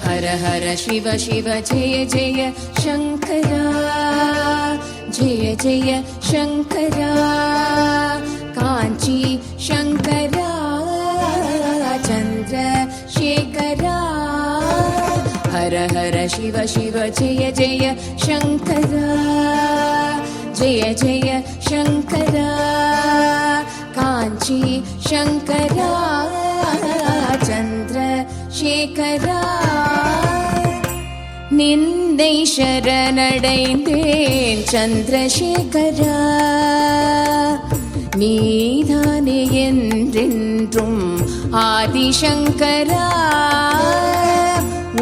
हर हर शिव शिव जय जय शंकरा, जय जय शंकरा, कांची शंकरा, चंद्रशेखरा। हर हर शिव शिव जय जय शंकरा, जय जय शंकरा, कांची शंकरा, चंद्रशेखरा। நின்னை சரணடைந்தேன் சந்திரசேகரா, நீதானே என்றென்றும் ஆதிசங்கரா.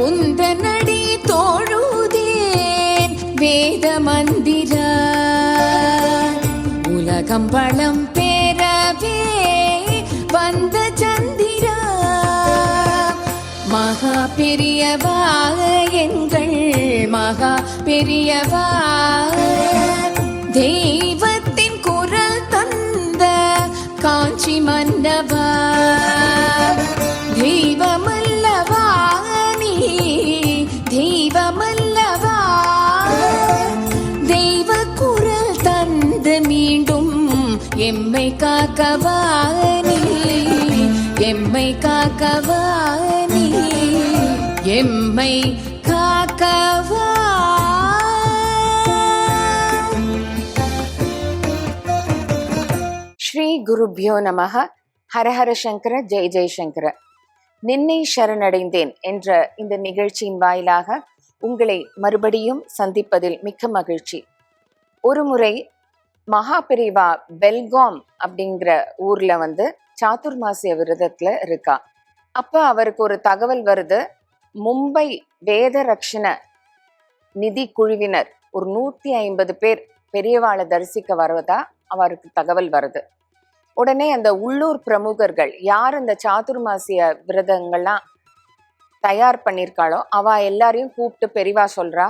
உந்தனடி தோழுதேன் வேத மந்திரா, உலகம் பலம் பெறவே வந்த சந்திரா. மகா பெரியவா எங்கள் மகா பெரியவா, தெய்வத்தின் குரல் தந்த காஞ்சி மன்னவா. தெய்வமல்லவா நீ, தெய்வமல்லவா, தெய்வ குரல் தந்து மீண்டும் எம்மை காக்கவா நீ, எம்மை காக்கவா நீ, எம்மை காக்கவா. ஸ்ரீ குருப்யோ நமஹ. ஹரஹர சங்கர, ஜெய் ஜெய் சங்கர. நின்னை சரணடைந்தேன் என்ற இந்த நிகழ்ச்சியின் வாயிலாக உங்களை மறுபடியும் சந்திப்பதில் மிக்க மகிழ்ச்சி. ஒரு முறை மகாபெரிவா பெல்காம் அப்படிங்கிற ஊர்ல சாதுர்மாசிய விரதத்துல இருக்கா. அப்ப அவருக்கு ஒரு தகவல் வருது, மும்பை வேத ரக்ஷண நிதி குழுவினர் ஒரு 150 பேர் பெரியவாளை தரிசிக்க வருவதா அவருக்கு தகவல் வருது. உடனே அந்த உள்ளூர் பிரமுகர்கள் யார் அந்த சாதுர்மாசிய விரதங்கள்லாம் தயார் பண்ணியிருக்காளோ அவ எல்லாரையும் கூப்பிட்டு பெரியவா சொல்றா,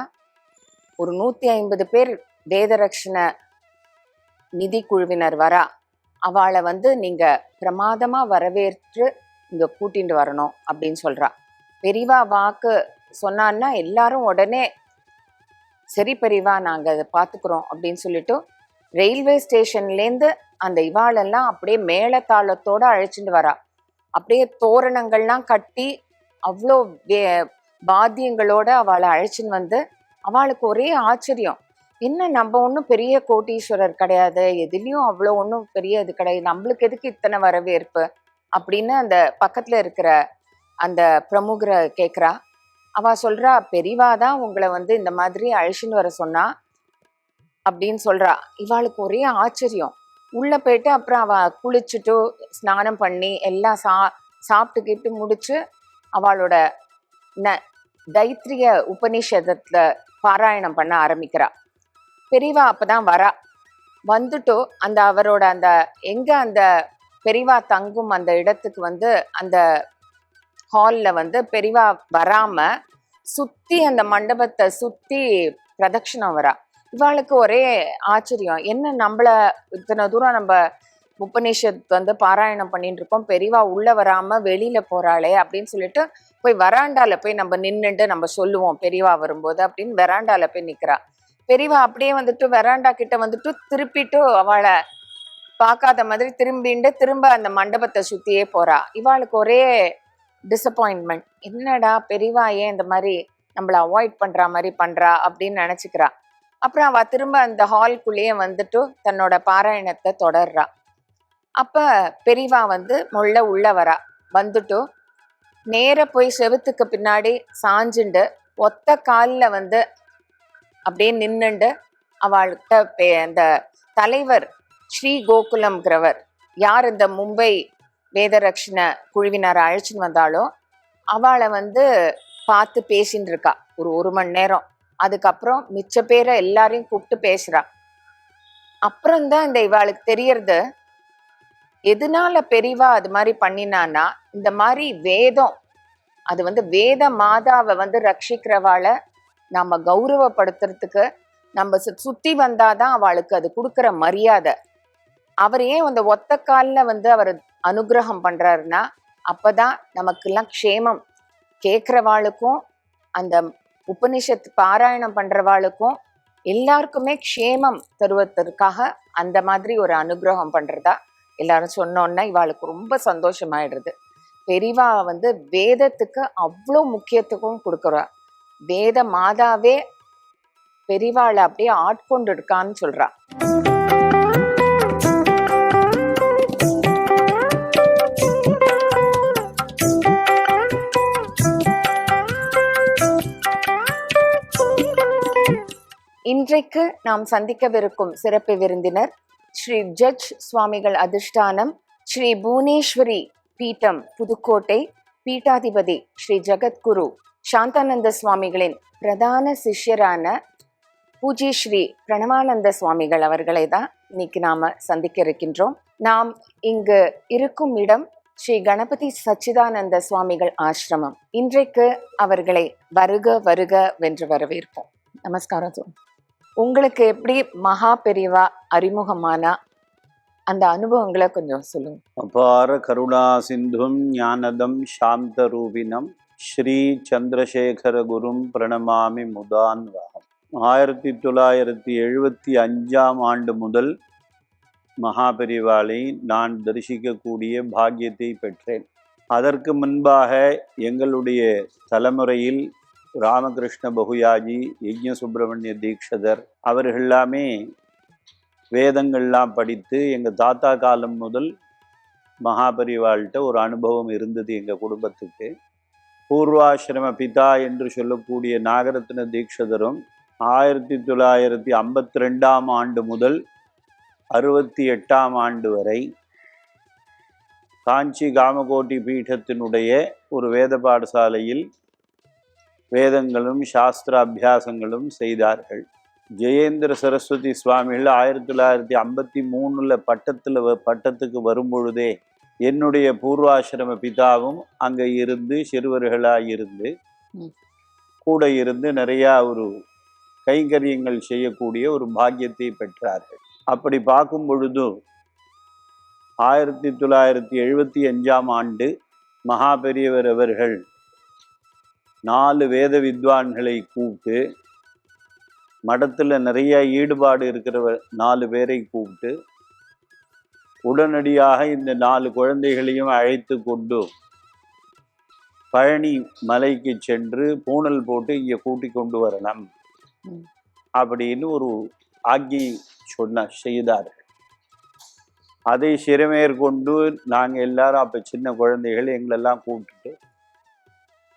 ஒரு 150 பேர் வேத ரக்ஷண நிதி குழுவினர் வரா, அவளை நீங்க பிரமாதமா வரவேற்று இங்க கூட்டிட்டு வரணும் அப்படின்னு சொல்றா. பெரியவா வாக்கு சொன்னான்னா எல்லாரும் உடனே சரி பெரியவா நாங்க அதை பார்த்துக்கிறோம் அப்படின்னு சொல்லிட்டு ரயில்வே ஸ்டேஷன்லேருந்து அந்த இவாளெல்லாம் அப்படியே மேளதாளத்தோட அழைச்சிட்டு வரா. அப்படியே தோரணங்கள்லாம் கட்டி அவ்வளோ வாத்தியங்களோட அவளை அழைச்சின்னு அவளுக்கு ஒரே ஆச்சரியம். என்ன நம்ம ஒன்றும் பெரிய கோட்டீஸ்வரர் கிடையாது, எதுலேயும் அவ்வளோ ஒன்றும் பெரிய இது கிடையாது, நம்மளுக்கு எதுக்கு இத்தனை வரவேற்பு அப்படின்னு அந்த பக்கத்துல இருக்கிற அந்த பிரமுகரை கேட்குறா. அவ சொல்றா, பெரியவா தான் உங்களை இந்த மாதிரி அழிச்சுன்னு வர சொன்னா அப்படின்னு சொல்றா. இவாளுக்கு ஒரே ஆச்சரியம். உள்ள போயிட்டு அப்புறம் அவ குளிச்சுட்டு ஸ்நானம் பண்ணி எல்லாம் சாப்பிட்டு முடிச்சு அவளோட தைத்திரிய உபநிஷதத்துல பாராயணம் பண்ண ஆரம்பிக்கிறா. பெரியவா அப்பதான் வரா. வந்துட்டு அந்த அவரோட அந்த எங்க அந்த பெரியவா தங்கும் அந்த இடத்துக்கு அந்த ஹால்ல பெரியவா வராம சுத்தி அந்த மண்டபத்தை சுத்தி பிரதட்சணம் வரா. இவாளுக்கு ஒரே ஆச்சரியம், என்ன நம்மள இத்தனை தூரம் நம்ம உபநிஷத் பாராயணம் பண்ணிட்டு இருக்கோம், பெரியவா உள்ள வராம வெளியில போறாளே அப்படின்னு சொல்லிட்டு போய் வராண்டால போய் நம்ம நின்னுட்டு நம்ம சொல்லுவோம் பெரியவா வரும்போது அப்படின்னு வெராண்டால போய் நிக்கிறா. பெரியவா அப்படியே வெராண்டா கிட்ட திருப்பிட்டு அவளை பார்க்காத மாதிரி திரும்ப அந்த மண்டபத்தை சுத்தியே போறா. இவாளுக்கு ஒரே டிசப்பாயின்மெண்ட், என்னடா பெரியவா ஏன் இந்த மாதிரி நம்மள அவாய்ட் பண்ற மாதிரி பண்றா அப்படின்னு நினைச்சுக்கிறா. அப்புறம் அவ திரும்ப அந்த ஹால்குள்ளேயே தன்னோட பாராயணத்தை தொடர்றா. அப்ப பெரியவா முள்ள உள்ள வரா. வந்துட்டு நேர போய் செவுத்துக்கு பின்னாடி சாஞ்சுண்டு ஒத்த காலில் அப்படியே நின்னுண்டு அவள்கிட்ட அந்த தலைவர் ஸ்ரீ கோகுலம்ங்கிறவர் யார் இந்த மும்பை வேதரக்ஷண குழுவினரை அழைச்சின்னு வந்தாலோ அவளை பார்த்து பேசின்னு இருக்கா ஒரு மணி நேரம். அதுக்கப்புறம் மிச்ச பேரை எல்லாரையும் கூப்பிட்டு பேசுறா. அப்புறம்தான் இந்த இவாளுக்கு தெரியறது, எதனால பெரியவா அது மாதிரி பண்ணினான்னா இந்த மாதிரி வேதம் அது வேத மாதாவை ரட்சிக்கிறவாளை நம்ம கௌரவப்படுத்துறதுக்கு நம்ம சுத்தி வந்தாதான் அவளுக்கு அது கொடுக்குற மரியாதை. அவர் ஏன் அந்த ஒத்த காலில் அவர் அனுகிரகம் பண்றாருன்னா, அப்பதான் நமக்கெல்லாம் க்ஷேமம், கேட்கிறவாளுக்கும் அந்த உபனிஷத் பாராயணம் பண்றவாளுக்கும் எல்லாருக்குமே க்ஷேமம் தருவதற்காக அந்த மாதிரி ஒரு அனுகிரகம் பண்றதா எல்லாரும் சொன்னோன்னா இவாளுக்கு ரொம்ப சந்தோஷமாயிடுறது. பெரிவா வேதத்துக்கு அவ்வளோ முக்கியத்துவம் கொடுக்குறா. வேத மாதாவே பெரிவாளை அப்படியே ஆட்கொண்டு இருக்கான்னு சொல்றா. இன்றைக்கு நாம் சந்திக்கவிருக்கும் சிறப்பு விருந்தினர் ஸ்ரீ ஜட்ஜ் சுவாமிகள் அதிஷ்டானம் ஸ்ரீ புவனேஸ்வரி பீட்டம் புதுக்கோட்டை பீட்டாதிபதி ஸ்ரீ ஜகத்குரு சாந்தானந்த சுவாமிகளின் பிரதான சிஷ்யரான பூஜ்ய ஸ்ரீ பிரணவானந்த சுவாமிகள் அவர்களை தான் இன்னைக்கு நாம சந்திக்க இருக்கின்றோம். நாம் இங்கு இருக்கும் இடம் ஸ்ரீ கணபதி சச்சிதானந்த சுவாமிகள் ஆசிரமம். இன்றைக்கு அவர்களை வருக வருக வென்று வரவேற்போம். நமஸ்காரம் சுவாமி. உங்களுக்கு எப்படி மகா பெரிவா அறிமுகமானா அந்த அனுபவங்களை கொஞ்சம் சொல்லுங்க. அபார கருணா சிந்தும் ஞானதம் சாந்த ரூபினம் ஸ்ரீ சந்திரசேகர குரும் பிரணமாமி முதான்வகம். 1975 ஆண்டு முதல் மகாபெரிவாளை நான் தரிசிக்கக்கூடிய பாக்கியத்தை பெற்றேன். அதற்கு முன்பாக எங்களுடைய தலைமுறையில் ராமகிருஷ்ண பகுயாஜி, யஜ்ஞ சுப்பிரமணிய தீக்ஷதர் அவர்கள் எல்லாமே வேதங்கள்லாம் படித்து எங்கள் தாத்தா காலம் முதல் மகாபரிவாள்கிட்ட ஒரு அனுபவம் இருந்தது எங்கள் குடும்பத்துக்கு. பூர்வாசிரம பிதா என்று சொல்லக்கூடிய நாகரத்ன தீக்ஷதரும் 1952 ஆண்டு முதல் 68 ஆண்டு வரை காஞ்சி காமகோட்டி பீடத்தினுடைய ஒரு வேத பாடசாலையில் வேதங்களும் சாஸ்திர அபியாசங்களும் செய்தார்கள். ஜெயேந்திர சரஸ்வதி சுவாமிகள் 1953 பட்டத்துக்கு வரும்பொழுதே என்னுடைய பூர்வாசிரம பிதாவும் அங்கே இருந்து சிறுவர்களாக இருந்து கூட இருந்து நிறையா ஒரு கைங்கரியங்கள் செய்யக்கூடிய ஒரு பாக்கியத்தை பெற்றார்கள். அப்படி பார்க்கும் பொழுது 1975 ஆண்டு மகாபெரியவர் அவர்கள் 4 வேத வித்வான்களை கூப்பிட்டு, மடத்தில் நிறைய ஈடுபாடு இருக்கிற 4 பேரை கூப்பிட்டு உடனடியாக இந்த 4 குழந்தைகளையும் அழைத்து கொண்டு பழனி மலைக்கு சென்று பூணல் போட்டு இங்கே கூட்டி கொண்டு வரலாம் அப்படின்னு ஒரு ஆக்கி செய்தார்கள். அதை சிறமேற்கொண்டு நாங்கள் எல்லாரும் அப்போ சின்ன குழந்தைகள் எங்களெல்லாம் கூப்பிட்டுட்டு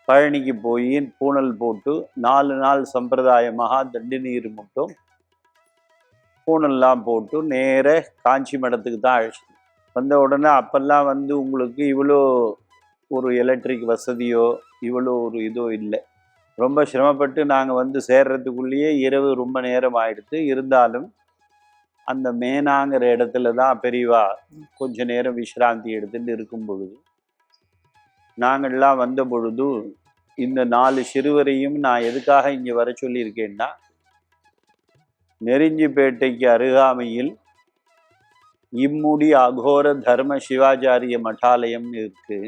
பழனிக்கு போய் பூணல் போட்டு 4 நாள் சம்பிரதாயமாக தண்டி நீர் மட்டும் பூணல்லாம் போட்டு நேர காஞ்சி மடத்துக்கு தான் அழைச்சிட்டு வந்த உடனே அப்பெல்லாம் உங்களுக்கு இவ்வளோ ஒரு எலக்ட்ரிக் வசதியோ இவ்வளோ ஒரு இதோ இல்லை. ரொம்ப சிரமப்பட்டு நாங்கள் சேர்றதுக்குள்ளேயே இரவு ரொம்ப நேரம் ஆயிடுத்து. இருந்தாலும் அந்த மேனாங்கிற இடத்துல தான் பெரியவா கொஞ்ச நேரம் விசிராந்தி எடுத்துட்டு இருக்கும் பொழுது நாங்கள்லாம் வந்த பொழுது இந்த 4 சிறுவரையும் நான் எதுக்காக இங்கே வர சொல்லியிருக்கேன்னா, நெருஞ்சிப்பேட்டைக்கு அருகாமையில் இம்முடி அகோர தர்ம சிவாச்சாரிய மட்டாலயம்னு இருக்கு.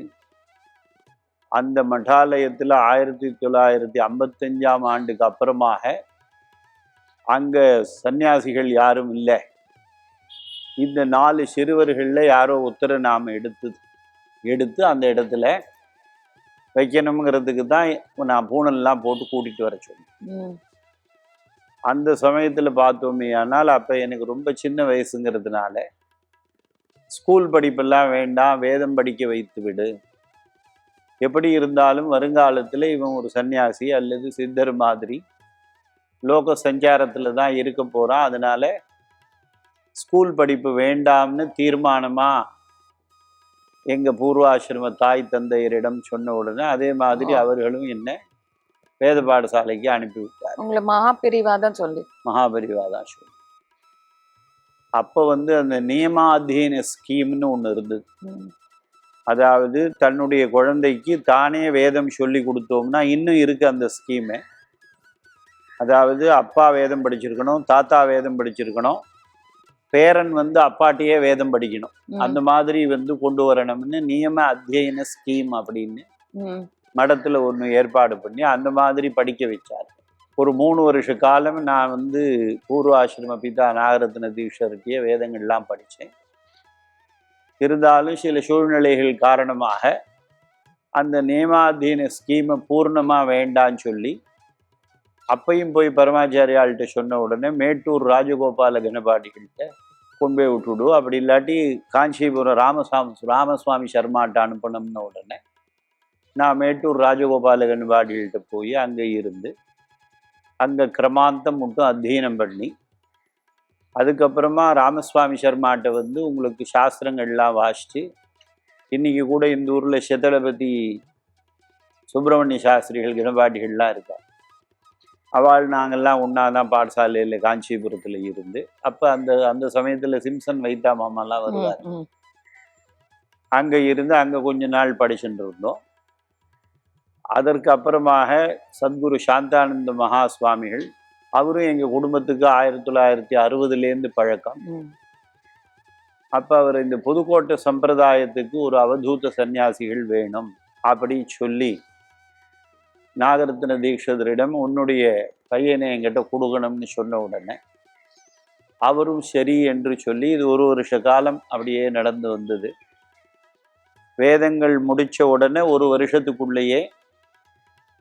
அந்த மட்டாலயத்தில் 1955 ஆண்டுக்கு அப்புறமாக அங்கே சன்னியாசிகள் யாரும் இல்லை. இந்த 4 சிறுவர்களில் யாரோ ஒருத்தரை நாம் எடுத்து அந்த இடத்துல வைக்கணுங்கிறதுக்கு தான் நான் பூணல்லாம் போட்டு கூட்டிகிட்டு வர சொன்னேன். அந்த சமயத்தில் பார்த்தோமே ஆனால் அப்போ எனக்கு ரொம்ப சின்ன வயசுங்கிறதுனால ஸ்கூல் படிப்பெல்லாம் வேண்டாம், வேதம் படிக்க வைத்து விடு, எப்படி இருந்தாலும் வருங்காலத்தில் இவன் ஒரு சன்னியாசி அல்லது சித்தர் மாதிரி லோக சஞ்சாரத்தில் தான் இருக்க போகிறான், அதனால ஸ்கூல் படிப்பு வேண்டாம்னு தீர்மானமாக எங்கள் பூர்வாசிரம தாய் தந்தையரிடம் சொன்ன உடனே அதே மாதிரி அவர்களும் என்ன வேத பாடசாலைக்கு அனுப்பிவிட்டார். உங்களை மகாபெரிவா தான் சொல்லி அப்போ அந்த நியமாதீன ஸ்கீம்னு ஒன்று இருந்தது. அதாவது தன்னுடைய குழந்தைக்கு தானே வேதம் சொல்லி கொடுத்தோம்னா இன்னும் இருக்கு அந்த ஸ்கீமு. அதாவது அப்பா வேதம் படிச்சிருக்கணும், தாத்தா வேதம் படிச்சிருக்கணும், பேரன் வந்து அப்பாட்டையே வேதம் படிக்கணும். அந்த மாதிரி வந்து கொண்டு வரணும்னு நியம அத்தியன ஸ்கீம் அப்படின்னு மடத்துல ஒன்று ஏற்பாடு பண்ணி அந்த மாதிரி படிக்க வச்சார். ஒரு 3 வருஷ காலம் நான் வந்து பூர்வ ஆசிரம பிதா நாகரத்ன தீட்சர்கிட்டயே வேதங்கள்லாம் படித்தேன். இருந்தாலும் சில சூழ்நிலைகள் காரணமாக அந்த நியமாதீன ஸ்கீமை பூர்ணமாக வேண்டான்னு சொல்லி அப்பையும் போய் பரமாச்சாரியாள்கிட்ட சொன்ன உடனே மேட்டூர் ராஜகோபால கணபாடிகள்கிட்ட கொண்டு போய் விட்டுவிடு, அப்படி இல்லாட்டி காஞ்சிபுரம் ராமசுவாமி சர்மாட்ட அனுப்பணும்னு உடனே நான் மேட்டூர் ராஜகோபால கணபாடிகள்கிட்ட போய் அங்கே இருந்து அங்கே கிரமாந்தம் மட்டும் அத்தியனம் பண்ணி அதுக்கப்புறமா ராமசுவாமி சர்மாட்ட வந்து உங்களுக்கு சாஸ்திரங்கள்லாம் வாசித்து இன்றைக்கி கூட இந்த ஊரில் சிதலபதி சுப்பிரமணிய சாஸ்திரிகள் கணபாடிகள்லாம் இருக்கா. அவள் நாங்கள்லாம் ஒன்றா தான் பாடசாலையில் காஞ்சிபுரத்தில் இருந்து அப்போ அந்த சமயத்தில் சிம்சன் வைத்தா மாமாலாம் வருவார். அங்கே இருந்து அங்கே கொஞ்ச நாள் படிச்சுட்டு இருந்தோம். அதற்கு அப்புறமாக சத்குரு சாந்தானந்த மகா சுவாமிகள் அவரும் எங்கள் குடும்பத்துக்கு 1960 பழக்கம். அப்போ அவர் இந்த புதுக்கோட்டை சம்பிரதாயத்துக்கு ஒரு அவதூத சன்னியாசிகள் வேணும் அப்படி சொல்லி நாகரத்ன தீட்சிதரிடம் உன்னுடைய பையனை என்கிட்ட கொடுக்கணும்னு சொன்ன உடனே அவரும் சரி என்று சொல்லி இது 1 வருஷ காலம் அப்படியே நடந்து வந்தது. வேதங்கள் முடித்த உடனே 1 வருஷத்துக்குள்ளேயே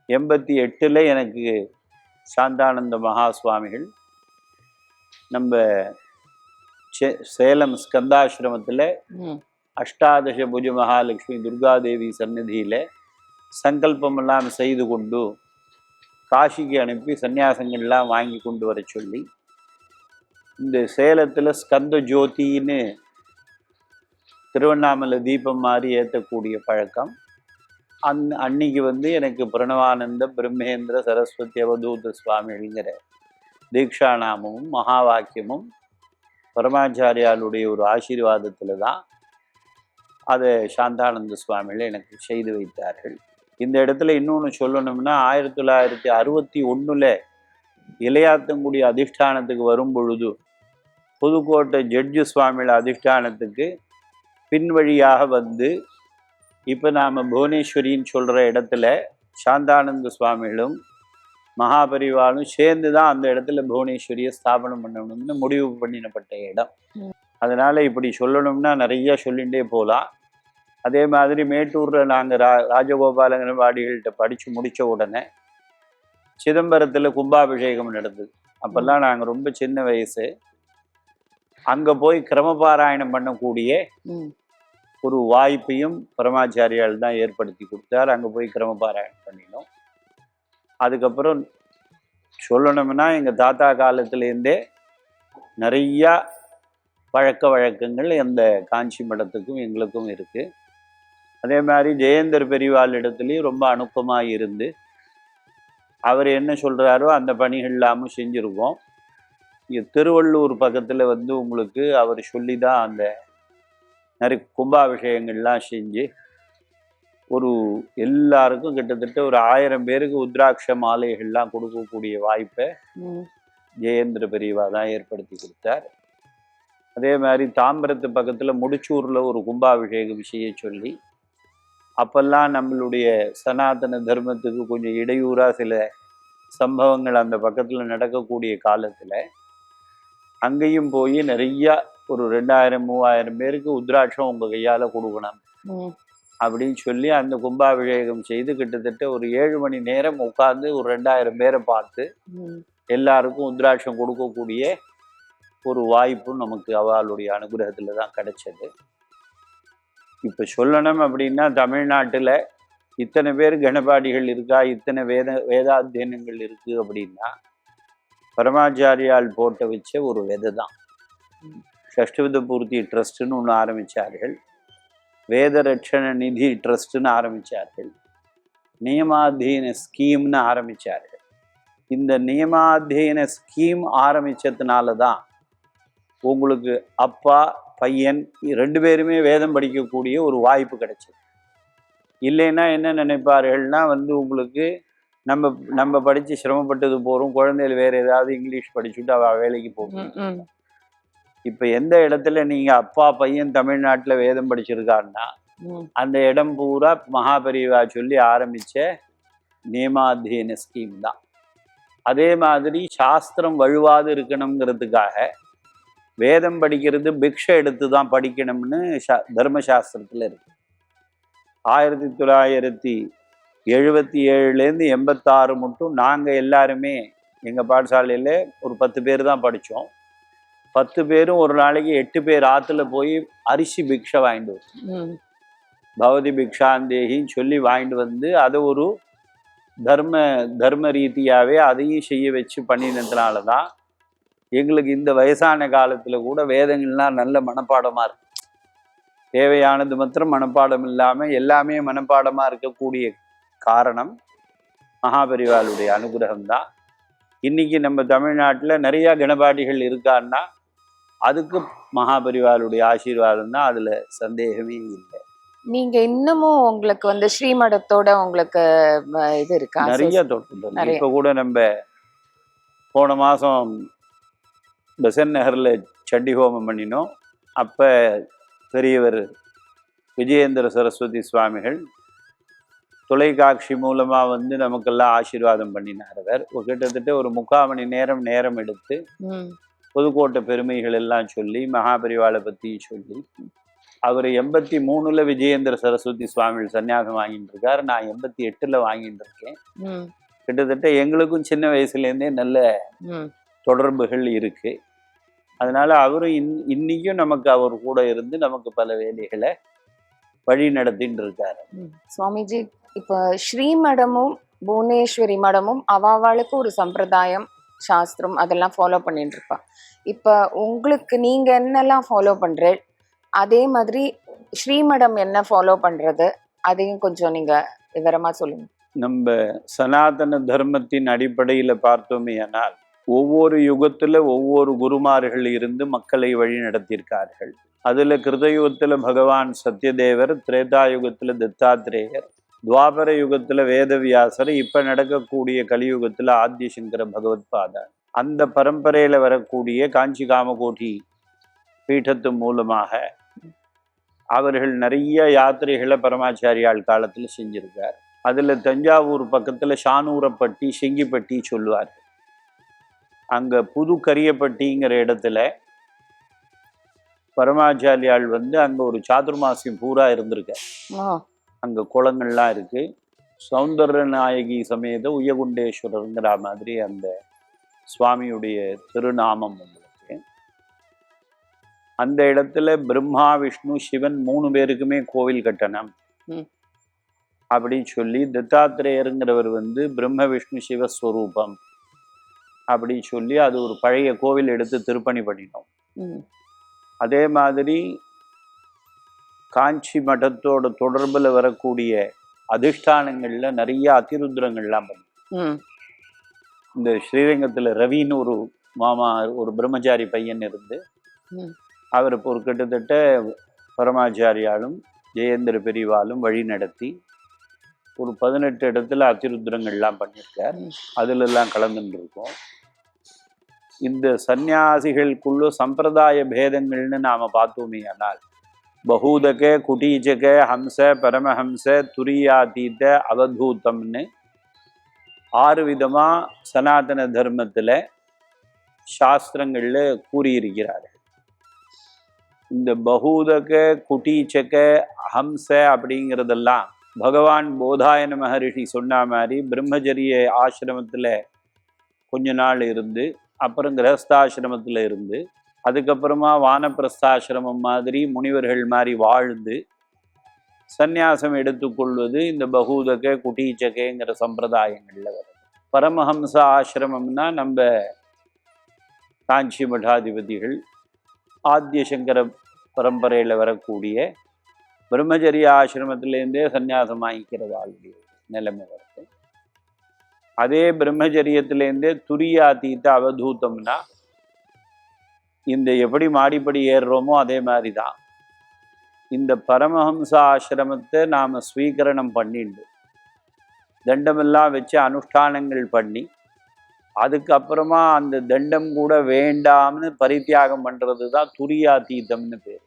88 எனக்கு சாந்தானந்த மகா சுவாமிகள் நம்ம சேலம் ஸ்கந்தாசிரமத்தில் அஷ்டாதச புஜ மகாலட்சுமி துர்காதேவி சந்நிதியில் சங்கல்பமெல்லாம் செய்து கொண்டு காசிக்கு அனுப்பி சன்னியாசங்கள்லாம் வாங்கி கொண்டு வர சொல்லி இந்த சேலத்தில் ஸ்கந்த ஜோதின்னு திருவண்ணாமலை தீபம் மாதிரி ஏற்றக்கூடிய பழக்கம். அன்னைக்கு வந்து எனக்கு பிரணவானந்த பிரம்மேந்திர சரஸ்வதி அவதூத சுவாமிங்கிற தீக்ஷா நாமமும் மகா வாக்கியமும் பரமாச்சாரியாளுடைய ஒரு ஆசீர்வாதத்தில் தான் அதை சாந்தானந்த சுவாமிகள் எனக்கு செய்து வைத்தார்கள். இந்த இடத்துல இன்னொன்று சொல்லணும்னா 1961 இளையாத்தங்குடி அதிஷ்டானத்துக்கு வரும் பொழுது புதுக்கோட்டை ஜட்ஜு சுவாமிகள் அதிஷ்டானத்துக்கு பின் வழியாக வந்து இப்போ நாம் புவனேஸ்வரின்னு சொல்கிற இடத்துல சாந்தானந்த சுவாமிகளும் மகாபரிவாலும் சேர்ந்து தான் அந்த இடத்துல புவனேஸ்வரியை ஸ்தாபனம் பண்ணணும்னு முடிவு பண்ணினப்பட்ட இடம். அதனால் இப்படி சொல்லணும்னா நிறைய சொல்லிகிட்டே போகலாம். அதே மாதிரி மேட்டூரில் நாங்கள் ராஜகோபாலங்கனவாடிகள்கிட்ட படித்து முடித்த உடனே சிதம்பரத்தில் கும்பாபிஷேகம் நடந்தது. அப்போல்லாம் நாங்கள் ரொம்ப சின்ன வயசு. அங்கே போய் கிரமபாராயணம் பண்ணக்கூடிய ஒரு வாய்ப்பையும் பரமாச்சாரியால் தான் ஏற்படுத்தி கொடுத்தார். அங்கே போய் கிரமபாராயணம் பண்ணினோம். அதுக்கப்புறம் சொல்லணும்னா எங்கள் தாத்தா காலத்துலேருந்தே நிறையா பழக்க வழக்கங்கள் அந்த காஞ்சி மடத்துக்கும் எங்களுக்கும் இருக்குது. அதே மாதிரி ஜெயேந்தர் பெரியவாள் இடத்துலையும் ரொம்ப அனுப்பமாக இருந்து அவர் என்ன சொல்கிறாரோ அந்த பணிகள் எல்லாமும் செஞ்சுருக்கோம். இங்கே திருவள்ளூர் பக்கத்தில் வந்து உங்களுக்கு அவர் சொல்லி தான் அந்த நிறைய கும்பாபிஷேகங்கள்லாம் செஞ்சு ஒரு எல்லாருக்கும் கிட்டத்தட்ட ஒரு 1000 பேருக்கு உத்ராட்ச மாலைகள்லாம் கொடுக்கக்கூடிய வாய்ப்பை ஜெயேந்திர பெரியவா தான் ஏற்படுத்தி கொடுத்தார். அதே மாதிரி தாம்பரத்து பக்கத்தில் முடிச்சூரில் ஒரு கும்பாபிஷேகம் செய்ய சொல்லி அப்பெல்லாம் நம்மளுடைய சனாதன தர்மத்துக்கு கொஞ்சம் இடையூறாக சில சம்பவங்கள் அந்த பக்கத்தில் நடக்கக்கூடிய காலத்தில் அங்கேயும் போய் நிறையா ஒரு 2000-3000 பேருக்கு உத்ராட்சம் உங்கள் கையால் கொடுக்கணும் அப்படின்னு சொல்லி அந்த கும்பாபிஷேகம் செய்து கிட்டத்தட்ட ஒரு 7 மணி நேரம் உட்கார்ந்து ஒரு 2000 பேரை பார்த்து எல்லாருக்கும் உத்ராட்சம் கொடுக்கக்கூடிய ஒரு வாய்ப்பும் நமக்கு அவளுடைய அனுகிரகத்தில் தான் கிடைச்சது. இப்போ சொல்லணும் அப்படின்னா தமிழ்நாட்டில் இத்தனை பேர் கணபாடிகள் இருக்கா, இத்தனை வேதாத்தியனங்கள் இருக்குது அப்படின்னா பரமாச்சாரியால் போட்ட வச்ச ஒரு விதை தான். ஷஷ்டவித பூர்த்தி ட்ரஸ்ட்டுன்னு ஒன்று ஆரம்பித்தார்கள். வேத ரட்சண நிதி ட்ரஸ்ட்டுன்னு ஆரம்பித்தார்கள். நியமாதீன ஸ்கீம்னு ஆரம்பித்தார்கள். இந்த நியமாதீன ஸ்கீம் ஆரம்பித்ததுனால தான் உங்களுக்கு அப்பா பையன் 2 பேருமே வேதம் படிக்கக்கூடிய ஒரு வாய்ப்பு கிடைச்சது. இல்லைன்னா என்ன நினைப்பார்கள்னா வந்து உங்களுக்கு நம்ம நம்ம படிச்சு சிரமப்பட்டது போறோம், குழந்தைகள் வேற ஏதாவது இங்கிலீஷ் படிச்சுட்டு அவ வேலைக்கு போகும். இப்ப எந்த இடத்துல நீங்க அப்பா பையன் தமிழ்நாட்டுல வேதம் படிச்சிருக்காருன்னா அந்த இடம் பூரா மகாபரிவா சொல்லி ஆரம்பிச்ச நியமாத்தியன ஸ்கீம் தான். அதே மாதிரி சாஸ்திரம் வழுவாது இருக்கணுங்கிறதுக்காக வேதம் படிக்கிறது பிக்ஷை எடுத்து தான் படிக்கணும்னு தர்மசாஸ்திரத்துல இருக்கு. 1977 86 மட்டும் நாங்க எல்லாருமே எங்க பாடசாலையில ஒரு 10 பேர் தான் படிச்சோம். 10 பேரும் ஒரு நாளைக்கு 8 பேர் ஆத்துல போய் அரிசி பிக்ஷை வாங்கிட்டு வரும், பவதி பிக்ஷாந்தேகின்னு சொல்லி வாங்கிட்டு வந்து அதை ஒரு தர்ம ரீதியாவே அதையும் செய்ய வச்சு பண்ணினதுனாலதான் எங்களுக்கு இந்த வயசான காலத்துல கூட வேதங்கள்லாம் நல்ல மனப்பாடமா இருக்கு. தேவையானது மாத்திரம் மனப்பாடம் இல்லாம எல்லாமே மனப்பாடமா இருக்கக்கூடிய காரணம் மகாபரிவாளுடைய அனுகிரகம் தான். இன்னைக்கு நம்ம தமிழ்நாட்டுல நிறைய கணபாடிகள் இருக்கான்னா அதுக்கு மகாபரிவாளுடைய ஆசீர்வாதம் தான், அதுல சந்தேகமே இல்லை. நீங்க இன்னமும் உங்களுக்கு வந்து ஸ்ரீமடத்தோட உங்களுக்கு இது இருக்கா? நிறைய தொடர்பு. இப்ப கூட நம்ம போன மாசம் பெசன் நகர்ல சண்டி ஹோமம் பண்ணினோம். அப்ப பெரியவர் விஜயேந்திர சரஸ்வதி சுவாமிகள் தொலைக்காட்சி மூலமா வந்து நமக்கெல்லாம் ஆசீர்வாதம் பண்ணினார். அவர் கிட்டத்தட்ட ஒரு 3/4 மணி நேரம் எடுத்து புதுக்கோட்டை பெருமைகள் எல்லாம் சொல்லி மகாபரிவாளை பத்தி சொல்லி, அவர் 83ல விஜயேந்திர சரஸ்வதி சுவாமிகள் சன்னியாசம் வாங்கிட்டு இருக்காரு. நான் 88ல வாங்கிட்டு இருக்கேன். கிட்டத்தட்ட எங்களுக்கும் சின்ன வயசுல இருந்தே நல்ல தொடர்புகள் இருக்கு. அதனால அவரும் இன்னைக்கும் நமக்கு அவர் கூட இருந்து நமக்கு பல வேலைகளை வழி நடத்தின்னு இருக்காரு. சுவாமிஜி, இப்ப ஸ்ரீமடமும் புவனேஸ்வரி மடமும் அவாவாளுக்கு ஒரு சம்பிரதாயம் சாஸ்திரம் அதெல்லாம் ஃபாலோ பண்ணிட்டு இருப்பா. இப்ப உங்களுக்கு நீங்க என்னெல்லாம் ஃபாலோ பண்ற, அதே மாதிரி ஸ்ரீமடம் என்ன ஃபாலோ பண்றது, அதையும் கொஞ்சம் நீங்க விவரமா சொல்லுங்க. நம்ம சனாதன தர்மத்தின் அடிப்படையில பார்த்தோமே ஆனால் ஒவ்வொரு யுகத்துல ஒவ்வொரு குருமார்கள் இருந்து மக்களை வழி நடத்தியிருக்கார்கள். அதுல கிருதயுகத்துல பகவான் சத்யதேவர், திரேதாயுகத்துல தத்தாத்ரேயர், துவாபர யுகத்துல வேதவியாசர், இப்ப நடக்கக்கூடிய கலியுகத்துல ஆதிசங்கர பகவத்பாதா. அந்த பரம்பரையில வரக்கூடிய காஞ்சி காமகோட்டி பீഠத்து மூலமாக அவர்கள் நிறைய யாத்திரைகளை பரமாச்சாரியால் காலத்துல செஞ்சிருக்கார். அதுல தஞ்சாவூர் பக்கத்துல ஷானூரப்பட்டி, செங்கிப்பட்டி சொல்லுவார். அங்க புது கரியப்பட்டிங்கிற இடத்துல பரமாச்சாரியால் வந்து அங்க ஒரு சாதுர்மாசியம் பூரா இருந்திருக்க. அங்க குளங்கள்லாம் இருக்கு. சௌந்தர நாயகி சமேத உயகுண்டேஸ்வரருங்கிற மாதிரி அந்த சுவாமியுடைய திருநாமம் உங்களுக்கு. அந்த இடத்துல பிரம்மா, விஷ்ணு, சிவன் 3 பேருக்குமே கோவில் கட்டணம் அப்படின்னு சொல்லி, தத்தாத்திரேயருங்கிறவர் வந்து பிரம்ம விஷ்ணு சிவஸ்வரூபம் அப்படின்னு சொல்லி அது ஒரு பழைய கோவில் எடுத்து திருப்பணி பண்ணினோம். அதே மாதிரி காஞ்சி மடத்தோட தொடர்புல வரக்கூடிய அதிஷ்டானங்கள்ல நிறைய அதிருத்ரங்கள்லாம் பண்ணோம். இந்த ஸ்ரீரங்கத்துல ரவின்னு ஒரு மாமா, ஒரு பிரம்மச்சாரி பையன் இருந்து அவர் ஒரு கிட்டத்தட்ட பரமாச்சாரியாலும் ஜெயேந்திர பெரிவாலும் வழி நடத்தி ஒரு 18 இடத்துல அதிருத்ரங்கள்லாம் பண்ணியிருக்கார். அதுல எல்லாம் கலந்துட்டு இருக்கோம். இந்த சந்நியாசிகளுக்குள்ள சம்பிரதாய பேதங்கள்னு நாம பார்த்தோமே ஆனால் பகூதக, குட்டீஜக, ஹம்ச, பரமஹம்ச, துரியாதீத, அவதூதம்னு 6 விதமா சனாதன தர்மத்துல சாஸ்திரங்கள்ல கூறியிருக்கிறார்கள். இந்த பகூதக, குட்டீச்சக, ஹம்ச அப்படிங்கிறதெல்லாம் பகவான் போதாயன மகரிஷி சொன்ன மாதிரி பிரம்மச்சரிய ஆசிரமத்துல கொஞ்ச நாள் இருந்து, அப்புறம் கிரகஸ்தாசிரமத்துல இருந்து, அதுக்கப்புறமா வானப்பிரஸ்தாசிரமம் மாதிரி முனிவர்கள் மாதிரி வாழ்ந்து சந்நியாசம் எடுத்துக்கொள்வது இந்த பகூதக, குட்டீச்சகைங்கிற சம்பிரதாயங்கள்ல வருது. பரமஹம்ச ஆசிரமம்னா நம்ம காஞ்சி மடாதிபதிகள் ஆத்யசங்கர பரம்பரையில வரக்கூடிய பிரம்மச்சரிய ஆசிரமத்திலேருந்தே சந்நியாசம் வாங்கிக்கிறவாளுடைய நிலைமை வருது. அதே பிரம்மச்சரியத்திலேருந்தே துரியாதீத அவதூதம்னா இந்த எப்படி மாடிப்படி ஏறுறோமோ அதே மாதிரி தான் இந்த பரமஹம்ச ஆசிரமத்தை நாம ஸ்வீகரணம் பண்ணிண்டு தண்டமெல்லாம் வச்சு அனுஷ்டானங்கள் பண்ணி அதுக்கப்புறமா அந்த தண்டம் கூட வேண்டாம்னு பரித்தியாகம் பண்றது தான் துரியாதீதம்னு பேர்.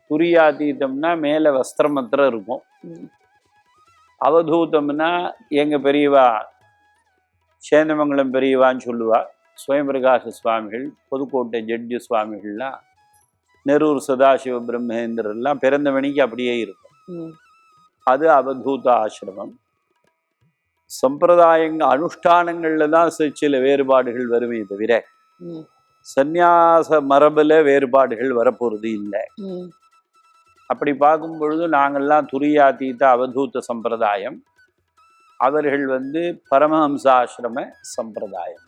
துரியாதீதம்னா மேல வஸ்திரம் மாத்திரம் இருக்கும். அவதூதம்னா எங்க பெரியவா சேந்தமங்கலம் பெரியவான்னு சொல்லுவா. ஸ்வயம்பிரகாச சுவாமிகள், புதுக்கோட்டை ஜட்ஜி சுவாமிகள்லாம், நெரூர் சதாசிவ பிரம்மேந்திரெல்லாம் பிறந்த மணிக்கு அப்படியே இருக்கும். அது அவதூத ஆசிரமம். சம்பிரதாயங்க அனுஷ்டானங்கள்ல தான் சில வேறுபாடுகள் வருமே தவிர சந்நியாச மரபுல வேறுபாடுகள் வரப்போறது இல்லை. அப்படி பார்க்கும் பொழுது நாங்கள்லாம் துரியாதீத அவதூத சம்பிரதாயம், அவர்கள் பரமஹம்சாசிரம சம்பிரதாயம்.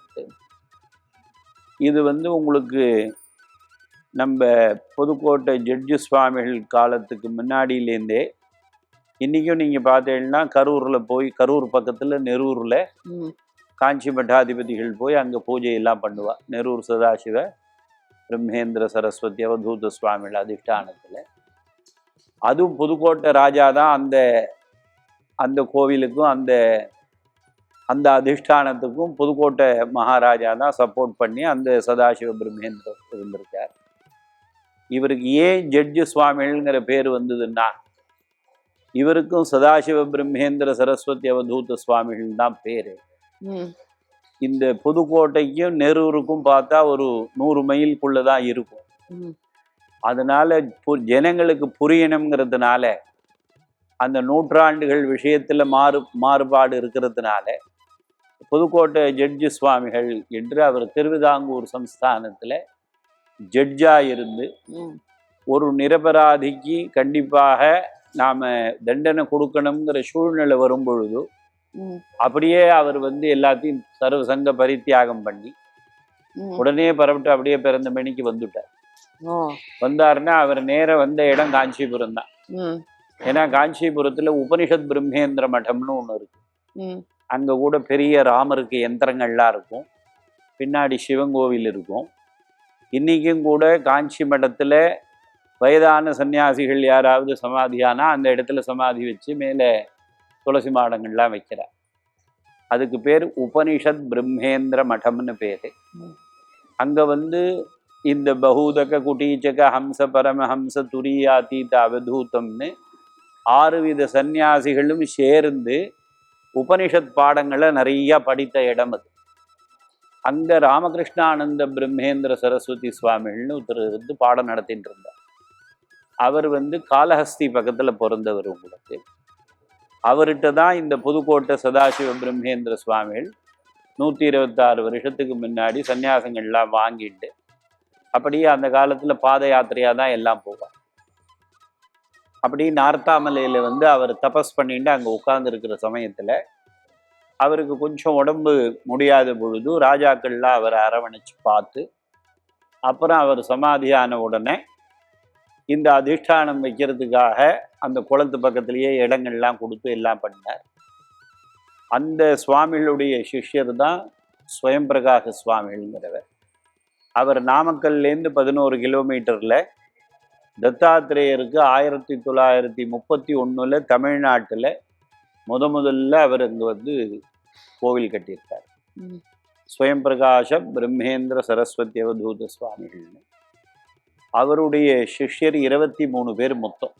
இது உங்களுக்கு நம்ம புதுக்கோட்டை ஜட்ஜி சுவாமிகள் காலத்துக்கு முன்னாடியிலேருந்தே இன்றைக்கும் நீங்கள் பார்த்தீங்கன்னா கரூரில் போய், கரூர் பக்கத்தில் நெரூரில் காஞ்சி மட்டாதிபதிகள் போய் அங்கே பூஜையெல்லாம் பண்ணுவா. நெரூர் சதாசிவ பிரம்மேந்திர சரஸ்வதி அவதூத சுவாமிகள் அதிஷ்டானத்தில். அதுவும் புதுக்கோட்டை ராஜா தான் அந்த கோவிலுக்கும் அந்த அதிஷ்டானத்துக்கும் புதுக்கோட்டை மகாராஜா தான் சப்போர்ட் பண்ணி அந்த சதாசிவ பிரம்மேந்திரர் இருந்திருக்கார். இவருக்கு ஏன் ஜட்ஜி சுவாமிகள்ங்கிற பேர் வந்ததுன்னா, இவருக்கும் சதாசிவ பிரம்மேந்திர சரஸ்வதி அவதூத சுவாமிகள் தான் பேரு. இந்த புதுக்கோட்டைக்கும் நெரூருக்கும் பார்த்தா ஒரு 100 மைலுக்குள்ளதான் இருக்கும். அதனால ஜனங்களுக்கு புரியணுங்கிறதுனால, அந்த நூற்றாண்டுகள் விஷயத்துல மாறுபாடு இருக்கிறதுனால புதுக்கோட்டை ஜட்ஜி சுவாமிகள் என்று அவர் திருவிதாங்கூர் சம்ஸ்தானத்துல ஜட்ஜா இருந்து ஒரு நிரபராதிக்கு கண்டிப்பாக நாம தண்டனை கொடுக்கணுங்கிற சூழ்நிலை வரும் பொழுது அப்படியே அவர் எல்லாத்தையும் சர்வசங்க பரித்தியாகம் பண்ணி உடனே பரவிட்டு அப்படியே பிறந்த மணிக்கு வந்துட்டார். வந்தாருன்னா அவர் நேர வந்த இடம் காஞ்சிபுரம் தான். ஏன்னா காஞ்சிபுரத்துல உபனிஷத் பிரம்மேந்திர மடம்னு ஒண்ணு இருக்கு. அங்க கூட பெரிய ராமருக்கு யந்திரங்கள்லாம் இருக்கும், பின்னாடி சிவன் கோவில் இருக்கும். இன்னைக்கும் கூட காஞ்சி மடத்துல வயதான சன்னியாசிகள் யாராவது சமாதியானா அந்த இடத்துல சமாதி வச்சு மேலே துளசி மாடங்கள்லாம் வைக்கிறார். அதுக்கு பேர் உபனிஷத் பிரம்மேந்திர மடம்னு பேரு. அங்க இந்த பகூதக குட்டீச்சக ஹம்ச பரமஹம்ச துரியாதீத அவதூதம்னு 6 வித சன்னியாசிகளும் சேர்ந்து உபனிஷத் பாடங்களை நிறைய படித்த இடம் அது. அங்க ராமகிருஷ்ணானந்த பிரம்மேந்திர சரஸ்வதி சுவாமிகள்னு ஒருத்தர் பாடம் நடத்திட்டு இருந்தார். அவர் காளஹஸ்தி பக்கத்துல பிறந்தவர். உங்களுக்கு அவர்கிட்ட தான் இந்த புதுக்கோட்டை சதாசிவ பிரம்மேந்திர சுவாமிகள் 126 வருஷத்துக்கு முன்னாடி சன்னியாசங்கள்லாம் வாங்கிட்டு அப்படியே அந்த காலத்துல பாத யாத்திரையா தான் எல்லாம் போவார். அப்படி நார்த்தாமலையில அவர் தபஸ் பண்ணிட்டு அங்க உட்கார்ந்து இருக்கிற சமயத்துல அவருக்கு கொஞ்சம் உடம்பு முடியாத பொழுது ராஜாக்கள்லாம் அவரை அரவணைச்சு பார்த்து, அப்புறம் அவர் சமாதியான உடனே இந்த அதிஷ்டானம் வைக்கிறதுக்காக அந்த குளத்து பக்கத்திலேயே இடங்கள்லாம் கொடுத்து எல்லாம் பண்ணார். அந்த சுவாமிகளுடைய சிஷ்யர் தான் ஸ்வயம்பிரகாச சுவாமிகள்ங்கிறவர். அவர் நாமக்கல்லேருந்து 11 கிலோமீட்டர்ல தத்தாத்திரேயருக்கு 1931 தமிழ்நாட்டில் முதல்ல அவர் அங்கே கோவில் கட்டியிருக்கார். ஸ்வயம்பிரகாச பிரம்மேந்திர சரஸ்வதி அவதூத சுவாமிகள்னு. அவருடைய சிஷ்யர் 23 பேர் மொத்தம்.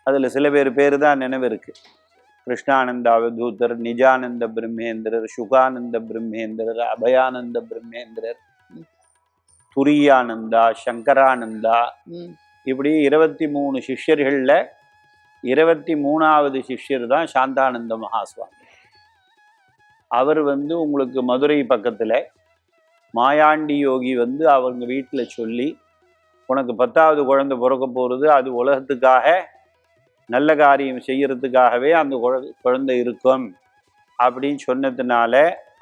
அதில் சில பேர் தான் நினைவு இருக்கு. கிருஷ்ணானந்த அவதூதர், நிஜானந்த பிரம்மேந்திரர், சுகானந்த பிரம்மேந்திரர், அபயானந்த பிரம்மேந்திரர், துரியானந்தா, சங்கரானந்தா, இப்படி 23 சிஷ்யர்கள்ல 23வது சிஷ்யர் தான் சாந்தானந்த மகாசுவாமி. அவர் உங்களுக்கு மதுரை பக்கத்துல மாயாண்டி யோகி அவங்க வீட்டில் சொல்லி, உனக்கு 10வது குழந்தை பிறக்க போகிறது, அது உலகத்துக்காக நல்ல காரியம் செய்யறதுக்காகவே அந்த குழந்தை இருக்கும் அப்படின்னு சொன்னதுனால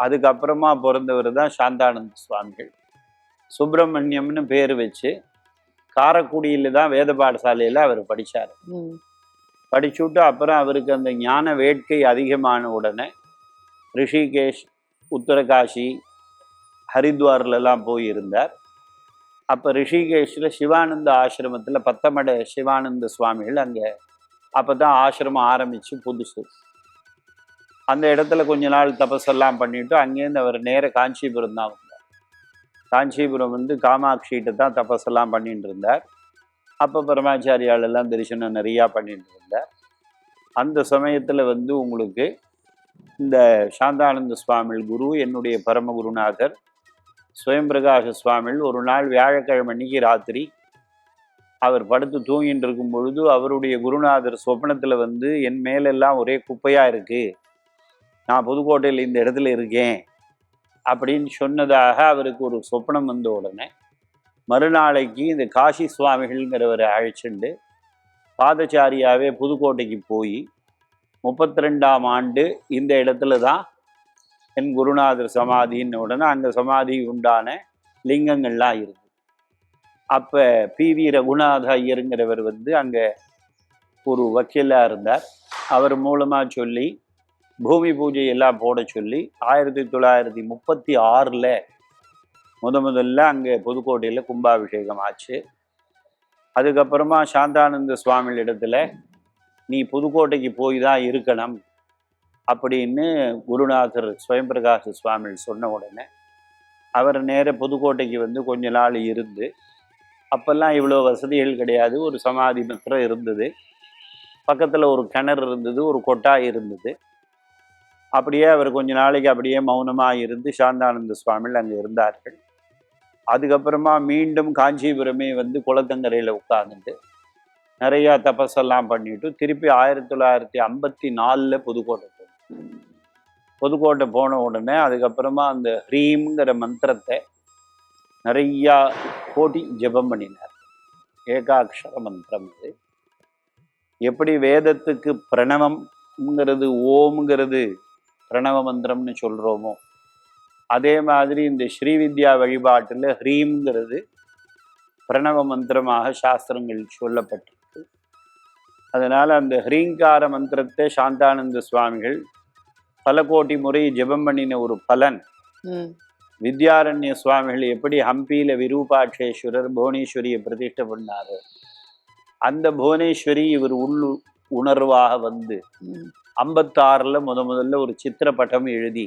அதுக்கப்புறமா பிறந்தவர் தான் சாந்தானந்த சுவாமிகள். சுப்பிரமணியம்னு பேர் வச்சு காரைக்குடியில தான் வேத பாடசாலையில் அவர் படித்தார். படிச்சுட்டு அப்புறம் அவருக்கு அந்த ஞான வேட்கை அதிகமான உடனே ரிஷிகேஷ், உத்தரகாஷி, ஹரித்வார்லாம் போயிருந்தார். அப்போ ரிஷிகேஷில் சிவானந்த ஆசிரமத்தில் பத்தமட சிவானந்த சுவாமிகள் அங்கே அப்போ தான் ஆசிரமம் ஆரம்பித்து புதுசு. அந்த இடத்துல கொஞ்ச நாள் தபஸெல்லாம் பண்ணிட்டு அங்கேருந்து அவர் நேர காஞ்சிபுரம் தான் வந்தார். காஞ்சிபுரம் வந்து காமாட்சிகிட்ட தான் தபஸெல்லாம் பண்ணிட்டு இருந்தார். அப்போ பரமாச்சாரியால் எல்லாம் தரிசனம் நிறையா பண்ணிட்டு இருந்தார். அந்த சமயத்தில் வந்து உங்களுக்கு இந்த சாந்தானந்த சுவாமிகள் குரு, என்னுடைய பரமகுருநாதர் ஸ்வயம்பிரகாச சுவாமிகள் ஒரு நாள் வியாழக்கிழமை அன்னைக்கு ராத்திரி அவர் படுத்து தூங்கிட்டு இருக்கும் பொழுது அவருடைய குருநாதர் சொப்னத்தில் வந்து என் மேலெல்லாம் ஒரே குப்பையாக இருக்குது, நான் புதுக்கோட்டையில் இந்த இடத்துல இருக்கேன் அப்படின்னு சொன்னதாக அவருக்கு ஒரு சொப்பனம் வந்த உடனே மறுநாளைக்கு இந்த காசி சுவாமிகள்ங்கிறவரை அழைச்சிண்டு பாதச்சாரியாவே புதுக்கோட்டைக்கு போய் 32ஆம் ஆண்டு இந்த இடத்துல தான் என் குருநாதர் சமாதின்னு உடனே அங்கே சமாதி உண்டான லிங்கங்கள்லாம் இருக்குது. அப்போ பி.வி. ரகுநாத ஐயருங்கிறவர் வந்து அங்கே ஒரு வக்கீலாக இருந்தார். அவர் மூலமாக சொல்லி பூமி பூஜை எல்லாம் போட சொல்லி 1936 முதல்ல அங்கே புதுக்கோட்டையில் கும்பாபிஷேகம் ஆச்சு. அதுக்கப்புறமா சாந்தானந்த சுவாமிகள் இடத்துல நீ புதுக்கோட்டைக்கு போய் தான் இருக்கணும் அப்படின்னு குருநாதர் ஸ்வயம்பிரகாச சுவாமிகள் சொன்ன உடனே அவர் நேர புதுக்கோட்டைக்கு வந்து கொஞ்ச நாள் இருந்து, அப்போல்லாம் இவ்வளோ வசதிகள் கிடையாது, ஒரு சமாதி மாத்திரம் இருந்தது, பக்கத்தில் ஒரு கிணறு இருந்தது, ஒரு கொட்டாய் இருந்தது. அப்படியே அவர் கொஞ்ச நாளைக்கு அப்படியே மௌனமாக இருந்து சாந்தானந்த சுவாமிகள் அங்கே இருந்தார்கள். அதுக்கப்புறமா மீண்டும் காஞ்சிபுரமே வந்து குளத்தங்கரையில் உட்கார்ந்துட்டு நிறையா தபஸெல்லாம் பண்ணிட்டு திருப்பி 1954 புதுக்கோட்டை போன உடனே அதுக்கப்புறமா அந்த ஹ்ரீம்ங்கிற மந்திரத்தை நிறையா கோட்டி ஜெபம் பண்ணினார். ஏகாட்சர மந்திரம். அது எப்படி வேதத்துக்கு பிரணவம்ங்கிறது ஓம்ங்கிறது பிரணவ மந்திரம்னு சொல்கிறோமோ அதே மாதிரி இந்த ஸ்ரீவித்யா வழிபாட்டில் ஹ்ரீம்ங்கிறது பிரணவ மந்திரமாக சாஸ்திரங்கள் சொல்லப்பட்டிருக்கு. அதனால் அந்த ஹ்ரீங்கார மந்திரத்தை சாந்தானந்த சுவாமிகள் பல கோடி முறை ஜெபம் பண்ணின ஒரு பலன் வித்யாரண்ய சுவாமிகள் எப்படி ஹம்பியில் விரூபாட்சேஸ்வரர் புவனேஸ்வரியை பிரதிஷ்டை பண்ணாரோ அந்த புவனேஸ்வரி இவர் உணர்வாக வந்து 56 முதல்ல ஒரு சித்திரப்பட்டம் எழுதி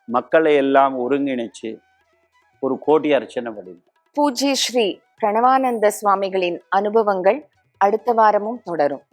மக்களை எல்லாம் ஒருங்கிணைச்சு ஒரு கோட்டி அர்ச்சனை பண்ணினார். பூஜ்ய ஸ்ரீ பிரணவானந்த சுவாமிகளின் அனுபவங்கள் அடுத்த வாரமும் தொடரும்.